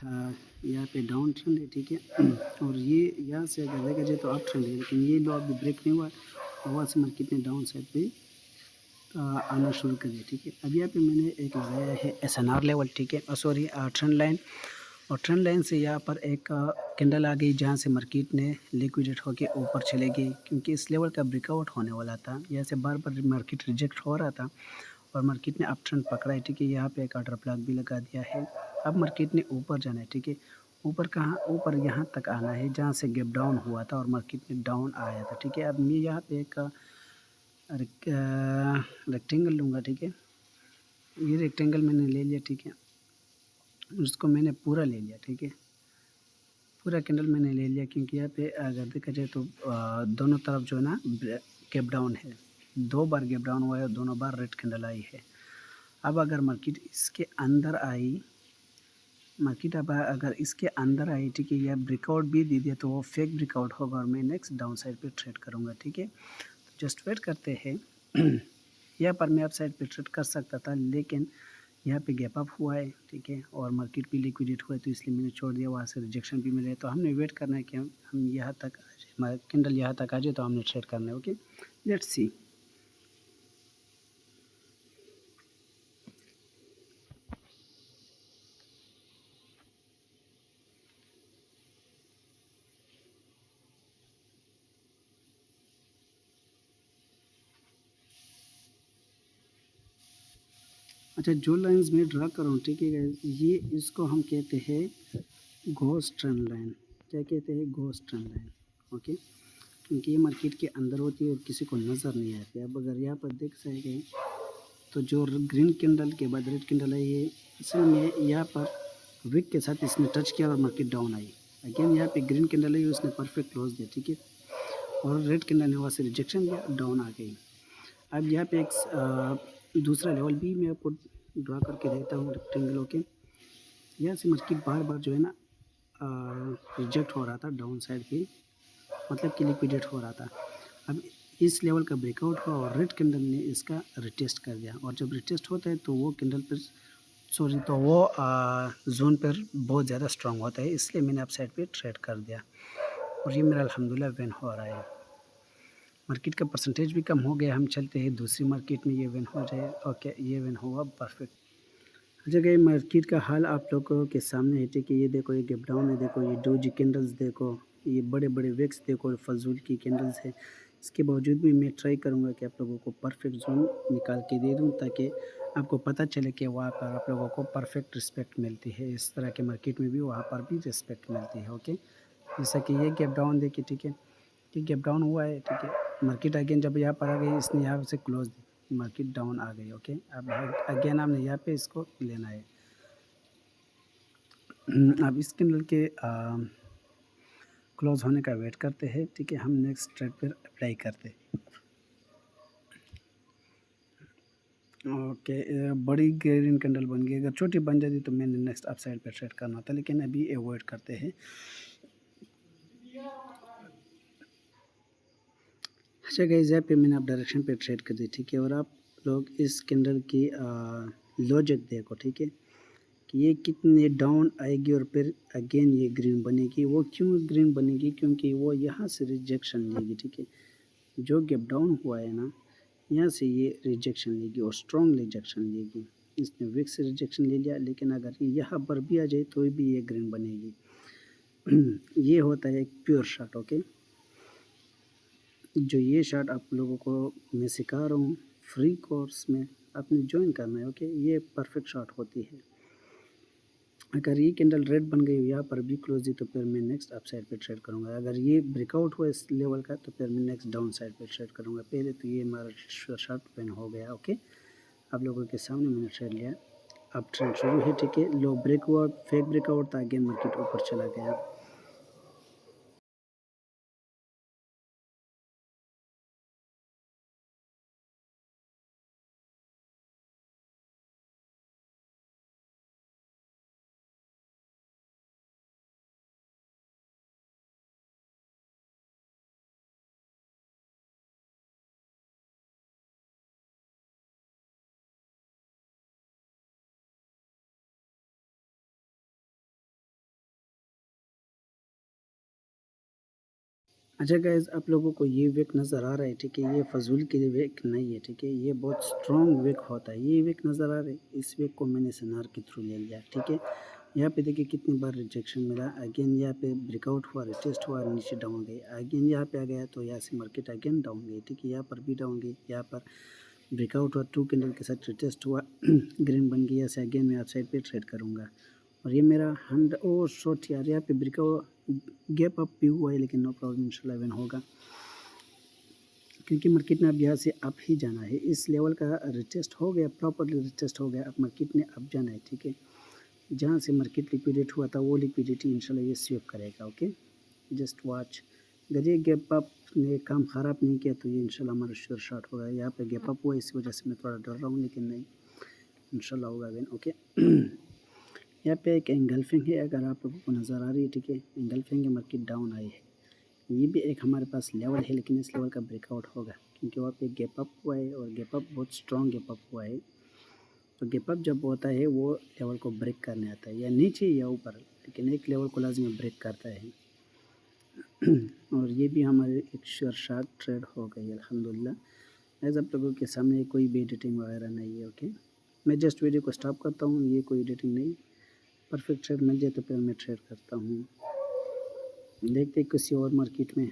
यहाँ पे down trend है, ठीक है। और ये यहाँ से अगर देखा जाए तो अप ट्रेंड है, लेकिन ये लो अभी ब्रेक नहीं हुआ और वहाँ से मार्केट ने डाउन साइड पे आना शुरू कर दिया, ठीक है। अब यहाँ पे मैंने एक लगाया है SNR लेवल, ठीक है, सॉरी ट्रेंड लाइन। और ट्रेंड लाइन से यहाँ पर एक कैंडल आ गई जहाँ से मार्केट ने लिक्विडेट होकर ऊपर चले गई, क्योंकि इस लेवल का ब्रेकआउट होने वाला था। यहाँ से बार बार मार्केट रिजेक्ट हो रहा था और मार्केट ने अप ट्रेंड पकड़ा है, ठीक है। यहाँ पे एक ऑर्डर ब्लॉक भी लगा दिया है। अब मार्केट ने ऊपर जाना है, ठीक है। ऊपर कहाँ? ऊपर यहाँ तक आना है जहाँ से गैप डाउन हुआ था और मार्केट में डाउन आया था, ठीक है। अब मैं यहाँ पे एक रेक्टेंगल लूँगा, ठीक है। ये रेक्टेंगल मैंने ले लिया, ठीक है। उसको मैंने पूरा ले लिया, ठीक है। पूरा कैंडल मैंने ले लिया, क्योंकि यहाँ पे अगर देखा जाए तो दोनों तरफ जो है ना गैप डाउन है। 2 बार गैप डाउन हुआ है और दोनों बार रेड कैंडल आई है। अब अगर मार्केट इसके अंदर आई, अगर इसके अंदर आई, ठीक है, या ब्रेकआउट भी दे दिया तो वो फेक ब्रेकआउट होगा और मैं नेक्स्ट डाउन साइड पे ट्रेड करूँगा, ठीक है। तो जस्ट वेट करते हैं। यहाँ पर मैं अप साइड पे ट्रेड कर सकता था, लेकिन यहाँ पे गैप अप हुआ है, ठीक है, और मार्केट भी लिक्विडेट हुआ है, तो इसलिए मैंने छोड़ दिया। वहाँ से रिजेक्शन भी मिले, तो हमने वेट करना है कि हम यहाँ तक आ जाए, हमारा कैंडल यहाँ तक आ जाए तो हमने ट्रेड करना है। Okay, let's see. अच्छा, जो लाइंस मैं ड्रा कर रहा हूँ, ठीक है गाइस, ये इसको हम कहते हैं घोस्ट ट्रेंड लाइन। क्या कहते हैं? Ghost trend line. ओके, क्योंकि ये मार्केट के अंदर होती है और किसी को नज़र नहीं आती। अब अगर यहाँ पर देख सके तो जो ग्रीन कैंडल के बाद रेड कैंडल आई है, इसमें यहाँ पर विक के साथ इसने टच किया और मार्केट डाउन आई। अगेन यहाँ पे ग्रीन कैंडल आई, उसने परफेक्ट क्लोज दिया, ठीक है। और रेड कैंडल ने वहाँ से रिजेक्शन दिया, डाउन आ गई। अब यहाँ पे एक दूसरा लेवल भी मैं आपको ड्रा करके देता हूँ रेक्टेंगल। ओके, यहाँ से मार्केट बार बार जो है ना रिजेक्ट हो रहा था डाउन साइड पे, मतलब कि लिक्विडेट हो रहा था। अब इस लेवल का ब्रेकआउट हुआ और रेड कैंडल ने इसका रिटेस्ट कर दिया, और जब रिटेस्ट होता है तो वो कैंडल पर तो वो जोन पर बहुत ज़्यादा स्ट्रांग होता है, इसलिए मैंने अप साइड पे ट्रेड कर दिया और ये मेरा अल्हम्दुलिल्लाह विन हो रहा है। मार्केट का परसेंटेज भी कम हो गया। हम चलते हैं दूसरी मार्केट में, ये विन हो जाए। ओके, ये विन हुआ, परफेक्ट। अच्छा गई, मार्केट का हाल आप लोगों के सामने है, ठीक है। ये देखो, ये गैप डाउन है, देखो ये डोजी कैंडल्स, देखो ये बड़े बड़े विक्स, देखो फजूल की कैंडल्स है। इसके बावजूद भी मैं ट्राई करूँगा कि आप लोगों को परफेक्ट जोन निकाल के दे दूँ, ताकि आपको पता चले कि वहाँ पर आप लोगों को परफेक्ट रिस्पेक्ट मिलती है। इस तरह के मार्केट में भी वहाँ पर भी रिस्पेक्ट मिलती है। ओके, जैसा कि ये गैप डाउन देखिए, ठीक है, ये गैप डाउन हुआ है, ठीक है। मार्केट अगेन जब यहाँ पर आ गई, इसने यहाँ से क्लोज दी, मार्केट डाउन आ गई। ओके, अब अगेन हमने यहाँ पे इसको लेना है। अब इस कैंडल के क्लोज होने का वेट करते हैं, ठीक है। हम नेक्स्ट ट्रेड पर अप्लाई करते हैं। ओके, बड़ी ग्रीन कैंडल बन गई। अगर छोटी बन जाती तो मैंने नेक्स्ट अप साइड पर ट्रेड करना था, लेकिन अभी अवॉइड करते हैं। अच्छा गाइस, यहाँ पे मैंने आप डायरेक्शन पे ट्रेड कर दी, ठीक है। और आप लोग इस कैंडल की लॉजिक देखो, ठीक है, कि ये कितने डाउन आएगी और फिर अगेन ये ग्रीन बनेगी। वो क्यों ग्रीन बनेगी? क्योंकि वो यहाँ से रिजेक्शन लेगी, ठीक है। जो गैप डाउन हुआ है ना, यहाँ से ये रिजेक्शन लेगी और स्ट्रॉन्ग रिजेक्शन लेगी। इसने विक से रिजेक्शन ले लिया, लेकिन अगर ये यहाँ पर भी आ जाए तो भी ये ग्रीन बनेगी। ये होता है एक प्योर शॉट। ओके, जो ये शॉट आप लोगों को मैं सिखा रहा हूँ फ्री कोर्स में, आपने ज्वाइन करना है। ओके, ये परफेक्ट शॉट होती है। अगर ये कैंडल रेड बन गई, यहाँ पर भी क्लोज दी, तो फिर मैं नेक्स्ट अप साइड पे ट्रेड करूँगा। अगर ये ब्रेकआउट हुआ इस लेवल का, तो फिर मैं नेक्स्ट डाउन साइड पे ट्रेड करूँगा। पहले तो ये हमारा शॉर्ट पेन हो गया। ओके, आप लोगों के सामने मैंने ट्रेड लिया। अब ट्रेड शुरू है, ठीक है। लो ब्रेक हुआ, फेक ब्रेकआउट था, अगेन मार्केट ऊपर चला गया। अच्छा गाइस, आप लोगों को ये विक नज़र आ रहा है, ठीक है, ये फजूल के लिए विक नहीं है, ठीक है, ये बहुत स्ट्रॉन्ग विक होता है। ये विक नज़र आ रहा है, इस विक को मैंने सनार के थ्रू ले लिया, ठीक है। यहाँ पे देखिए कितनी बार रिजेक्शन मिला, अगेन यहाँ पे ब्रेकआउट हुआ, रिटेस्ट हुआ, नीचे डाउन गई, अगेन यहाँ पे आ गया तो यहाँ से मार्केट अगेन डाउन गई, ठीक है। यहाँ पर भी डाउन गई, यहाँ पर ब्रेकआउट हुआ, 2 कैंडल के साथ रिटेस्ट हुआ, ग्रीन बन गया, से अगेन मैं अपसाइड पे ट्रेड करूँगा। और ये मेरा 100 ओ शॉर्ट यार, यहाँ पे ब्रेकआउट गैप अप भी हुआ है, लेकिन नो प्रॉब्लम, इंशाल्लाह इवन होगा, क्योंकि मार्केट ने अब यहाँ से अप ही जाना है। इस लेवल का रिटेस्ट हो गया, प्रॉपरली रिटेस्ट हो गया, अब मार्केट ने अप जाना है, ठीक है। जहाँ से मार्केट लिक्विडेट हुआ था वो लिक्विडिटी इंशाल्लाह ये स्वीप करेगा, ओके। जस्ट वॉच, अगर ये गैप अप ने काम ख़राब नहीं किया तो ये इंशाल्लाह हमारा श्योर शॉट होगा। यहाँ पे गैप अप हुआ, इसी वजह से मैं थोड़ा डर रहा हूँ, लेकिन नहीं, इंशाल्लाह होगा विन, ओके। यहाँ पे एक एंगल्फिंग है, अगर आप लोगों को नज़र आ रही है, ठीक है, एंगल्फिंग है, मार्केट डाउन आई है। ये भी एक हमारे पास लेवल है, लेकिन इस लेवल का ब्रेकआउट होगा, क्योंकि वहाँ पे गैप अप हुआ है, और गैप अप बहुत स्ट्रॉन्ग गैप अप हुआ है। तो गैप अप जब होता है वो लेवल को ब्रेक करने आता है, या नीचे या ऊपर, लेकिन एक लेवल को लाजमी ब्रेक करता है। और ये भी हमारे एक श्योर शॉट ट्रेड हो गई अल्हम्दुलिल्लाह। एज आप लोगों के सामने कोई भी एडिटिंग वगैरह नहीं है, ओके। मैं जस्ट वीडियो को स्टॉप करता हूँ, ये कोई एडिटिंग नहीं, परफेक्ट ट्रेड मिल जाए तो फिर मैं ट्रेड करता हूँ। देखते किसी और मार्केट में।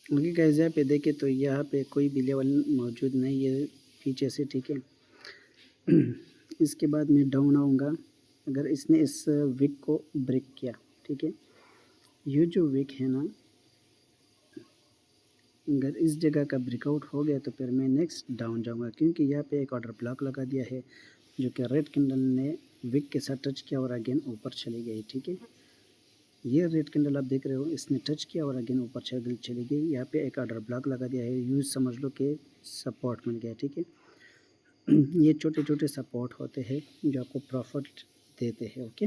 ओके गाइस, यहाँ पे देखें तो यहाँ पे कोई भी लेवल मौजूद नहीं है पीछे से, ठीक है। इसके बाद मैं डाउन आऊँगा, अगर इसने इस विक को ब्रेक किया, ठीक है, ये जो विक है ना, अगर इस जगह का ब्रेकआउट हो गया तो फिर मैं नेक्स्ट डाउन जाऊँगा, क्योंकि यहाँ पे एक ऑर्डर ब्लॉक लगा दिया है, जो कि रेड कैंडल ने विक के साथ टच किया और अगेन ऊपर चली गई, ठीक है। ये रेड कैंडल आप देख रहे हो, इसने टच किया और अगेन ऊपर चली गई। यहाँ पे एक ऑर्डर ब्लॉक लगा दिया है, यूज समझ लो कि सपोर्ट मिल गया, ठीक है। ये छोटे छोटे सपोर्ट होते हैं जो आपको प्रॉफिट देते हैं, ओके।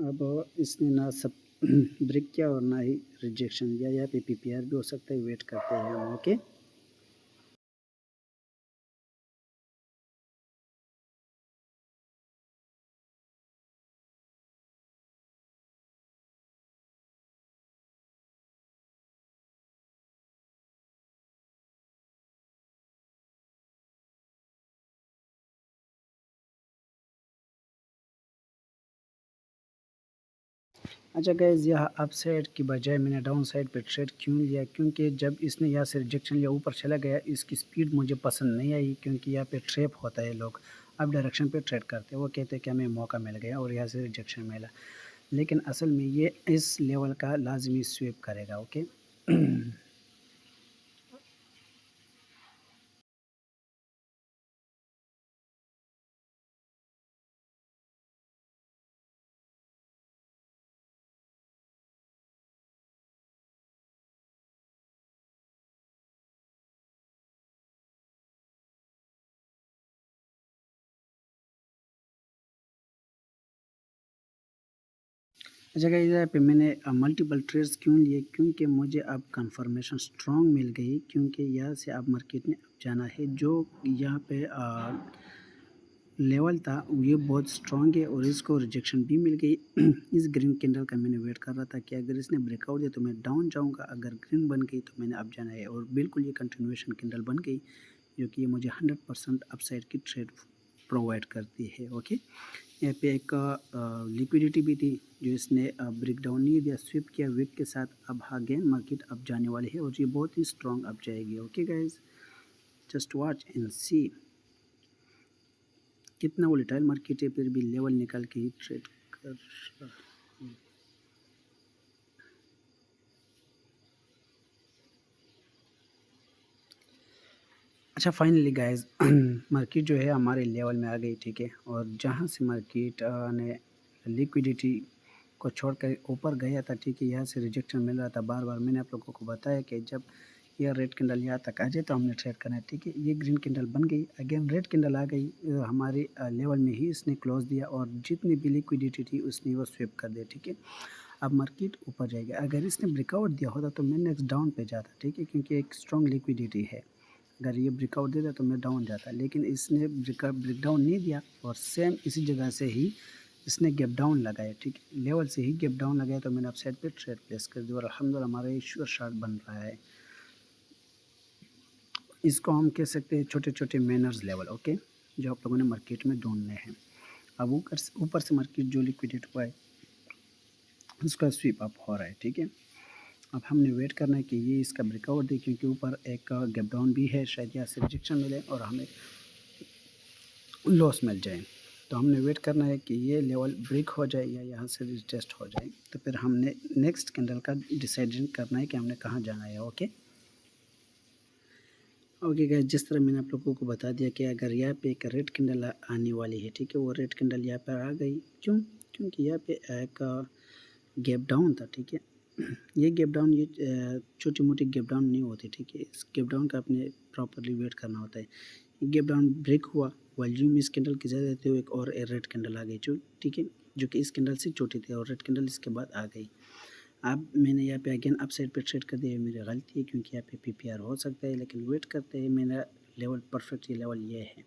अब इसने ना सब ब्रेक किया और ना ही रिजेक्शन दिया, यहाँ पे पीपीआर भी हो सकता है, वेट करते हैं हम, ओके। अच्छा गाइज़, यहाँ अप साइड की बजाय मैंने डाउन साइड पे ट्रेड क्यों लिया, क्योंकि जब इसने यहाँ से रिजेक्शन लिया ऊपर चला गया, इसकी स्पीड मुझे पसंद नहीं आई, क्योंकि यहाँ पे ट्रैप होता है, लोग अप डायरेक्शन पे ट्रेड करते हैं, वो कहते हैं कि हमें मौका मिल गया और यहाँ से रिजेक्शन मिला, लेकिन असल में ये इस लेवल का लाजमी स्वीप करेगा, ओके। अच्छा गाइस, यहाँ पे मैंने मल्टीपल ट्रेड्स क्यों लिए, क्योंकि मुझे अब कंफर्मेशन स्ट्रॉन्ग मिल गई, क्योंकि यहाँ से अब मार्केट ने अब जाना है, जो यहाँ पे लेवल था ये बहुत स्ट्रॉन्ग है, और इसको रिजेक्शन भी मिल गई। इस ग्रीन कैंडल का मैंने वेट कर रहा था कि अगर इसने ब्रेकआउट दिया तो मैं डाउन जाऊँगा, अगर ग्रीन बन गई तो मैंने अब जाना है, और बिल्कुल ये कंटिन्यूएशन कैंडल बन गई, जो कि ये मुझे 100% अपसाइड की ट्रेड प्रोवाइड करती है, ओके। यहाँ पे एक लिक्विडिटी भी थी, जो इसने ब्रेक डाउन नहीं दिया, स्विप किया विक के साथ, अब अगेन मार्केट अब जाने वाली है, और ये बहुत ही स्ट्रॉन्ग अब जाएगी, okay guys, just watch and see. कितना वोलेटाइल मार्केट है, फिर भी लेवल निकाल के ही ट्रेड कर रहा हूँ। अच्छा फाइनली गाइज, मार्केट जो है हमारे लेवल में आ गई, ठीक है, और जहाँ से मार्केट ने लिक्विडिटी को छोड़कर ऊपर गया था, ठीक है, यहाँ से रिजेक्शन मिल रहा था बार बार। मैंने आप लोगों को बताया कि जब यह रेड कैंडल यहाँ तक आ जाए तो हमने ट्रेड करना है, ठीक है। ये ग्रीन कैंडल बन गई, अगेन रेड कैंडल आ गई, हमारे लेवल में ही इसने क्लोज दिया, और जितनी भी लिक्विडिटी थी उसने वो स्विप कर दिया, ठीक है। अब मार्केट ऊपर जाएगा, अगर इसने ब्रेकआउट दिया होता तो मैं नेक्स्ट डाउन पे जाता, ठीक है, क्योंकि एक स्ट्रॉन्ग लिक्विडिटी है। अगर ये ब्रेकआउट देता तो मैं डाउन जाता, लेकिन इसने ब्रेक डाउन नहीं दिया और सेम इसी जगह से ही इसने गैप डाउन लगाया, ठीक है, लेवल से ही गैप डाउन लगाया, तो मैंने अब साइड पे ट्रेड प्लेस कर दिया और अल्हम्दुलिल्लाह हमारा ये श्योर शॉट बन रहा है। इसको हम कह सकते हैं छोटे छोटे मैनर्स लेवल, ओके, जो आप लोगों ने मार्केट में ढूंढने हैं। अब ऊपर से मार्केट जो लिक्विडेट हुआ है उसका स्वीप अप हो रहा है, ठीक है। अब हमने वेट करना है कि ये इसका ब्रेकआउट दे, क्योंकि ऊपर एक गैप डाउन भी है, शायद यहाँ से रिजेक्शन मिले और हमें लॉस मिल जाए। तो हमने वेट करना है कि ये लेवल ब्रेक हो जाए या यहाँ से रिटेस्ट हो जाए, तो फिर हमने नेक्स्ट कैंडल का डिसाइजन करना है कि हमने कहाँ जाना है। ओके ओके गाइस, जिस तरह मैंने आप लोगों को बता दिया कि अगर यहाँ पे एक रेड कैंडल आने वाली है, ठीक है, वो रेड कैंडल यहाँ पर आ गई, क्योंकि यहाँ पे एक गैप डाउन था, ठीक है। ये गैप डाउन, ये छोटी मोटी गैप डाउन नहीं होती, ठीक है, इस गैप डाउन का आपने प्रॉपरली वेट करना होता है। ये गैप डाउन ब्रेक हुआ, वॉल्यूम इस कैंडल की ज़्यादा थी, एक और रेड कैंडल आ गई जो, ठीक है, जो कि इस कैंडल से छोटी थी और रेड कैंडल इसके बाद आ गई। अब मैंने यहाँ पे अगेन अप साइड पे ट्रेड कर दिया, मेरी गलती है, क्योंकि यहाँ पे पीपीआर हो सकता है, लेकिन वेट करते हैं, मेरा लेवल परफेक्ट ये लेवल ये है।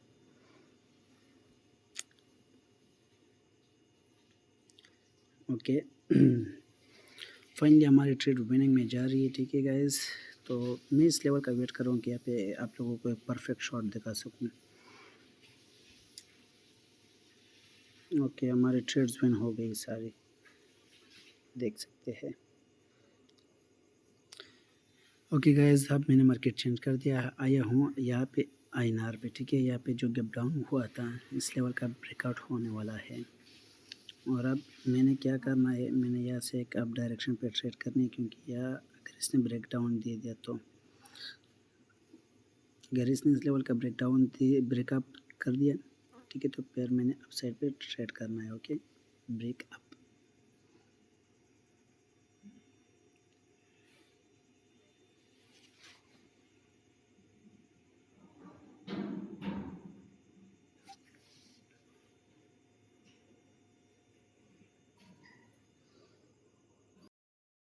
ओके फाइनली हमारी ट्रेड विनिंग में जा रही है, ठीक है गाइस। तो मैं इस लेवल का वेट कर रहा हूँ कि यहाँ पे आप लोगों को एक परफेक्ट शॉट दिखा सकूँ। ओके हमारी ट्रेड्स विन हो गई सारी, देख सकते हैं। ओके गाइस, अब मैंने मार्केट चेंज कर दिया, आया हूँ यहाँ पे INR पे, ठीक है। यहाँ पे जो गैप डाउन हुआ था इस लेवल का ब्रेकआउट होने वाला है, और अब मैंने क्या करना है, मैंने यहाँ से एक अप डायरेक्शन पे ट्रेड करनी है, क्योंकि यहाँ अगर इसने ब्रेक डाउन दे दिया तो, अगर इसने इस लेवल का ब्रेकअप कर दिया, ठीक है, तो फिर मैंने अप साइड पे ट्रेड करना है। Okay break up